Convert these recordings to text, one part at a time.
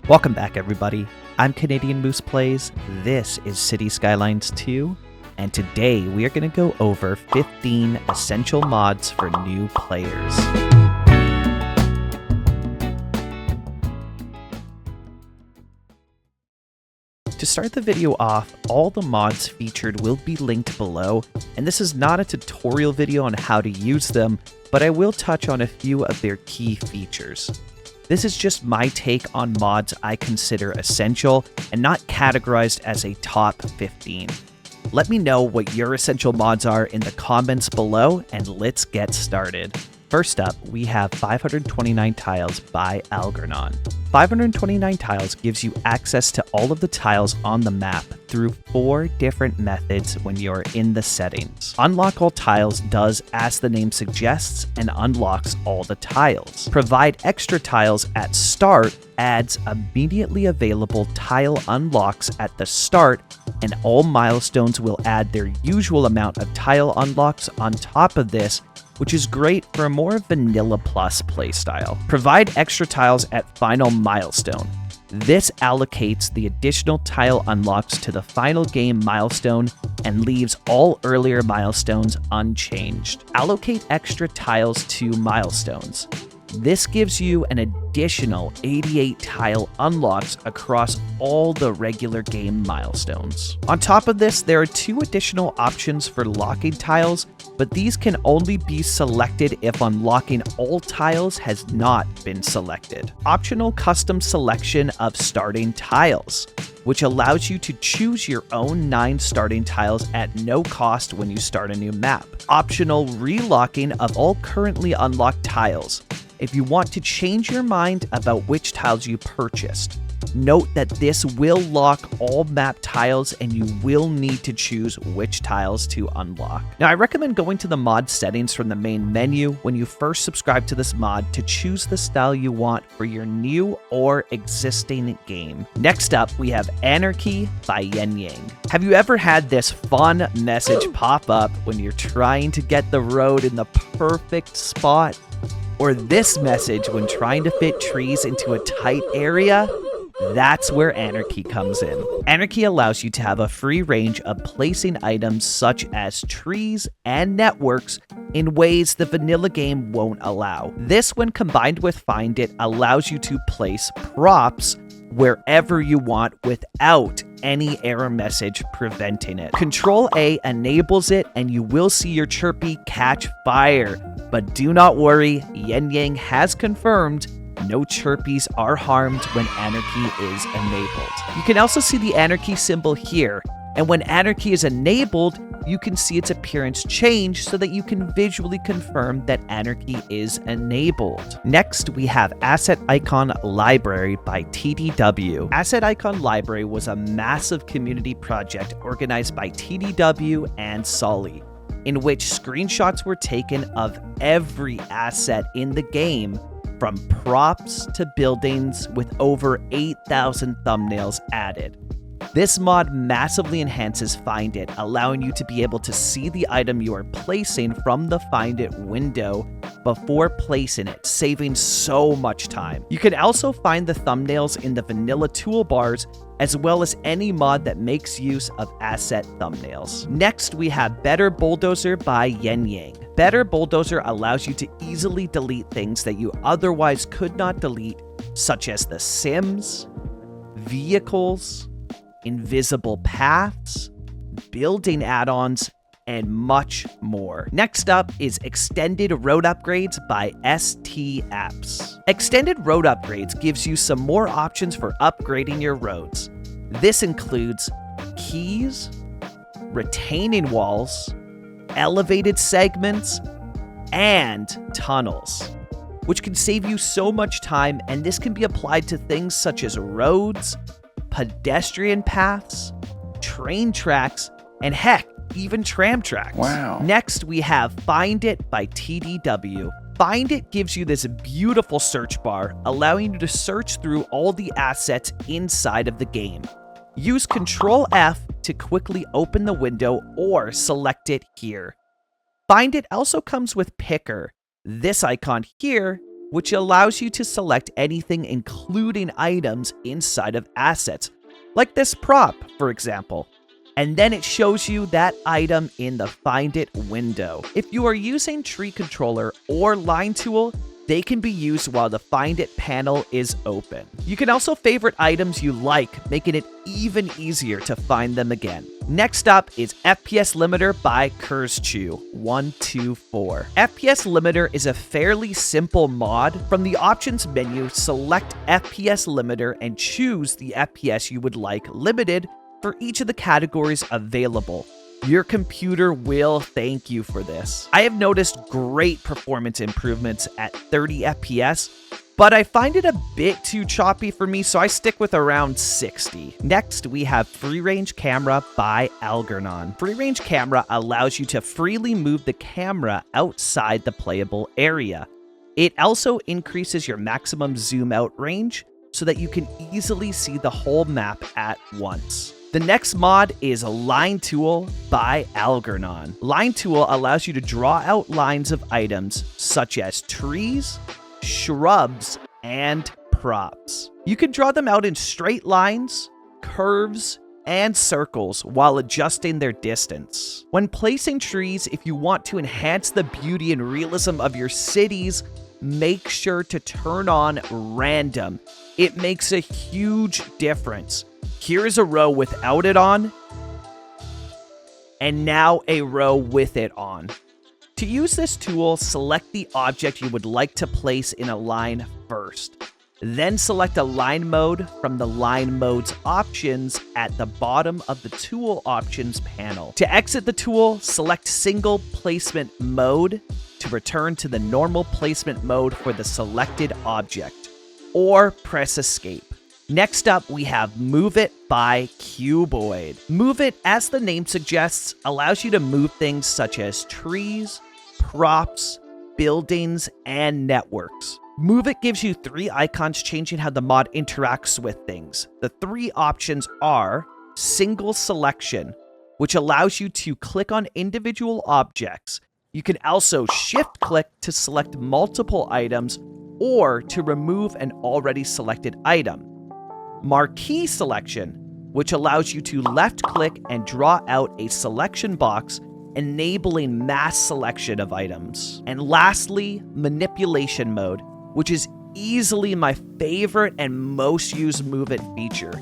Welcome back, everybody. I'm Canadian Moose Plays. This is City Skylines 2, and today we are going to go over 15 essential mods for new players. To start the video off, all the mods featured will be linked below, and this is not a tutorial video on how to use them, but I will touch on a few of their key features. This is just my take on mods I consider essential and not categorized as a top 15. Let me know what your essential mods are in the comments below, and let's get started. First up, we have 529 tiles by Algernon. 529 tiles gives you access to all of the tiles on the map through 4 different methods when you're in the settings. Unlock all tiles does as the name suggests and unlocks all the tiles. Provide extra tiles at start adds immediately available tile unlocks at the start, and all milestones will add their usual amount of tile unlocks on top of this, which is great for a more vanilla plus playstyle. Provide extra tiles at final milestone. This allocates the additional tile unlocks to the final game milestone and leaves all earlier milestones unchanged. Allocate extra tiles to milestones. This gives you an additional 88 tile unlocks across all the regular game milestones. On top of this, there are 2 additional options for locking tiles, but these can only be selected if unlocking all tiles has not been selected. Optional custom selection of starting tiles, which allows you to choose your own 9 starting tiles at no cost when you start a new map. Optional relocking of all currently unlocked tiles, if you want to change your mind about which tiles you purchased. Note that this will lock all map tiles and you will need to choose which tiles to unlock. Now, I recommend going to the mod settings from the main menu when you first subscribe to this mod to choose the style you want for your new or existing game. Next up, we have Anarchy by Yen Yang. Have you ever had this fun message pop up when you're trying to get the road in the perfect spot? Or this message when trying to fit trees into a tight area? That's where Anarchy comes in. Anarchy allows you to have a free range of placing items such as trees and networks in ways the vanilla game won't allow. This, when combined with Find It, allows you to place props wherever you want without any error message preventing it. Control A enables it and you will see your chirpy catch fire. But do not worry, Yen Yang has confirmed no chirpies are harmed when Anarchy is enabled. You can also see the Anarchy symbol here, and when Anarchy is enabled, you can see its appearance change so that you can visually confirm that Anarchy is enabled. Next, we have Asset Icon Library by TDW. Asset Icon Library was a massive community project organized by TDW and Sully, in which screenshots were taken of every asset in the game, from props to buildings, with over 8,000 thumbnails added. This mod massively enhances Find It, allowing you to be able to see the item you are placing from the Find It window before placing it, saving so much time. You can also find the thumbnails in the vanilla toolbars, as well as any mod that makes use of asset thumbnails. Next, we have Better Bulldozer by Yen Yang. Better Bulldozer allows you to easily delete things that you otherwise could not delete, such as the Sims, vehicles, invisible paths, building add-ons, and much more. Next up is Extended Road Upgrades by ST Apps. Extended Road Upgrades gives you some more options for upgrading your roads. This includes keys, retaining walls, elevated segments, and tunnels, which can save you so much time, and this can be applied to things such as roads, pedestrian paths, train tracks, and heck, even tram tracks. Wow. Next, we have Find It by TDW. Find It gives you this beautiful search bar, allowing you to search through all the assets inside of the game. Use Control F to quickly open the window or select it here. Find It also comes with Picker. This icon here which allows you to select anything including items inside of assets, like this prop, for example. And then it shows you that item in the Find It window. If you are using Tree Controller or Line Tool, they can be used while the Find It panel is open. You can also favorite items you like, making it even easier to find them again. Next up is FPS Limiter by Kurzchew124. FPS Limiter is a fairly simple mod. From the options menu, select FPS Limiter and choose the FPS you would like limited for each of the categories available. Your computer will thank you for this. I have noticed great performance improvements at 30 FPS, but I find it a bit too choppy for me, so I stick with around 60. Next, we have Free Range Camera by Algernon. Free Range Camera allows you to freely move the camera outside the playable area. It also increases your maximum zoom out range so that you can easily see the whole map at once. The next mod is Line Tool by Algernon. Line Tool allows you to draw out lines of items such as trees, shrubs, and props. You can draw them out in straight lines, curves, and circles while adjusting their distance. When placing trees, if you want to enhance the beauty and realism of your cities, make sure to turn on random. It makes a huge difference. Here is a row without it on, and now a row with it on. To use this tool, select the object you would like to place in a line first. Then select a line mode from the line modes options at the bottom of the tool options panel. To exit the tool, select single placement mode to return to the normal placement mode for the selected object, or press escape. Next up, we have Move It by Cuboid. Move It, as the name suggests, allows you to move things such as trees, props, buildings, and networks. Move It gives you 3 icons changing how the mod interacts with things. The 3 options are Single Selection, which allows you to click on individual objects. You can also shift click to select multiple items or to remove an already selected item. Marquee Selection, which allows you to left click and draw out a selection box, enabling mass selection of items. And lastly, Manipulation Mode, which is easily my favorite and most used Move It feature.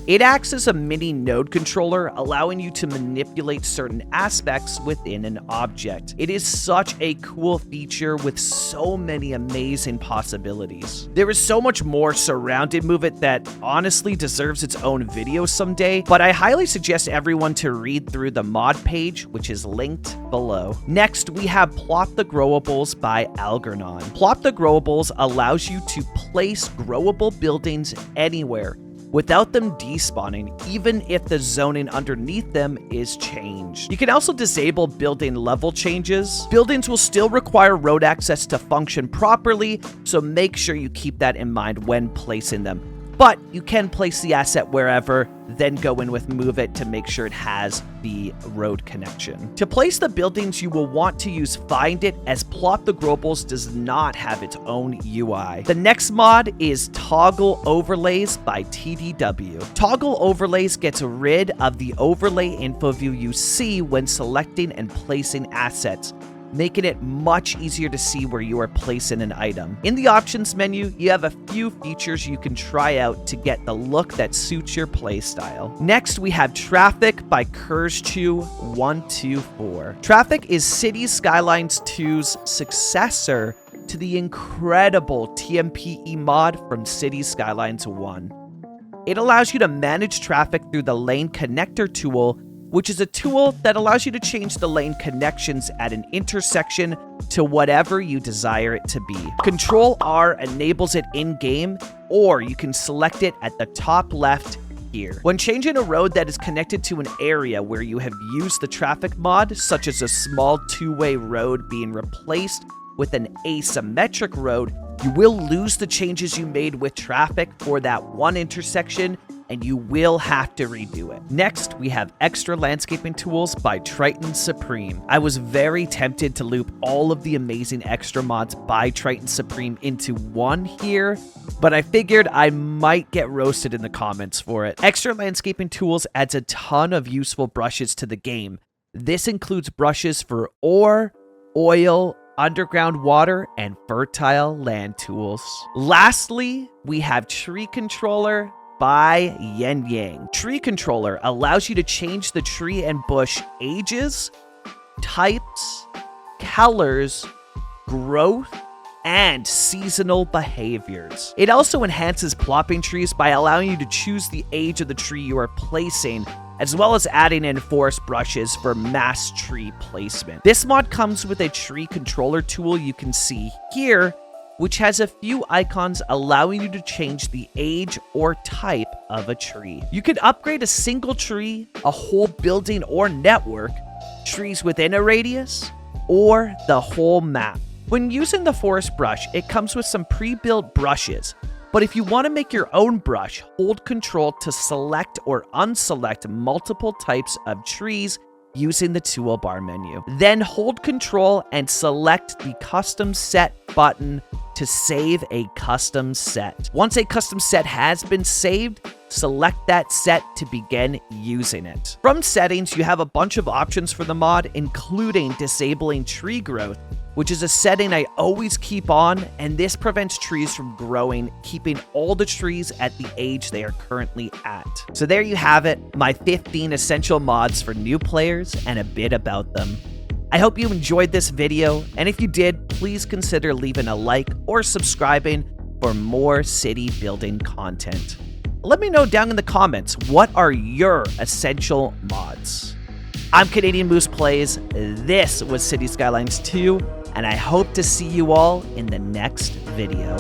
It acts as a mini node controller, allowing you to manipulate certain aspects within an object. It is such a cool feature with so many amazing possibilities. There is so much more surrounding Move It that honestly deserves its own video someday, but I highly suggest everyone to read through the mod page, which is linked below. Next, we have Plop the Growables by Algernon. Plop the Growables allows you to place growable buildings anywhere without them despawning, even if the zoning underneath them is changed. You can also disable building level changes. Buildings will still require road access to function properly, so make sure you keep that in mind when placing them. But you can place the asset wherever, then go in with Move It to make sure it has the road connection. To place the buildings, you will want to use Find It, as Plop the Growables does not have its own UI. The next mod is Toggle Overlays by TDW. Toggle Overlays gets rid of the overlay info view you see when selecting and placing assets, making it much easier to see where you are placing an item. In the options menu, you have a few features you can try out to get the look that suits your playstyle. Next, we have Traffic by Kurzchew124. Traffic is Cities Skylines 2's successor to the incredible TMPE mod from Cities Skylines 1. It allows you to manage traffic through the Lane Connector tool, which is a tool that allows you to change the lane connections at an intersection to whatever you desire it to be. Control R enables it in-game, or you can select it at the top left here. When changing a road that is connected to an area where you have used the traffic mod, such as a small two-way road being replaced with an asymmetric road, you will lose the changes you made with traffic for that one intersection, and you will have to redo it. Next, we have Extra Landscaping Tools by Triton Supreme. I was very tempted to loop all of the amazing extra mods by Triton Supreme into one here, but I figured I might get roasted in the comments for it. Extra Landscaping Tools adds a ton of useful brushes to the game. This includes brushes for ore, oil, underground water, and fertile land tools. Lastly, we have Tree Controller by Yen Yang. Tree Controller allows you to change the tree and bush ages, types, colors, growth, and seasonal behaviors. It also enhances plopping trees by allowing you to choose the age of the tree you are placing, as well as adding in forest brushes for mass tree placement. This mod comes with a tree controller tool you can see here, which has a few icons allowing you to change the age or type of a tree. You can upgrade a single tree, a whole building or network, trees within a radius, or the whole map. When using the forest brush, it comes with some pre-built brushes, but if you want to make your own brush, hold Control to select or unselect multiple types of trees using the toolbar menu. Then hold Control and select the Custom Set button to save a custom set. Once a custom set has been saved, select that set to begin using it. From settings, you have a bunch of options for the mod, including disabling tree growth, which is a setting I always keep on, and this prevents trees from growing, keeping all the trees at the age they are currently at. So there you have it, my 15 essential mods for new players and a bit about them. I hope you enjoyed this video, and if you did, please consider leaving a like or subscribing for more city building content. Let me know down in the comments, what are your essential mods? I'm Canadian Moose Plays, this was City Skylines 2, and I hope to see you all in the next video.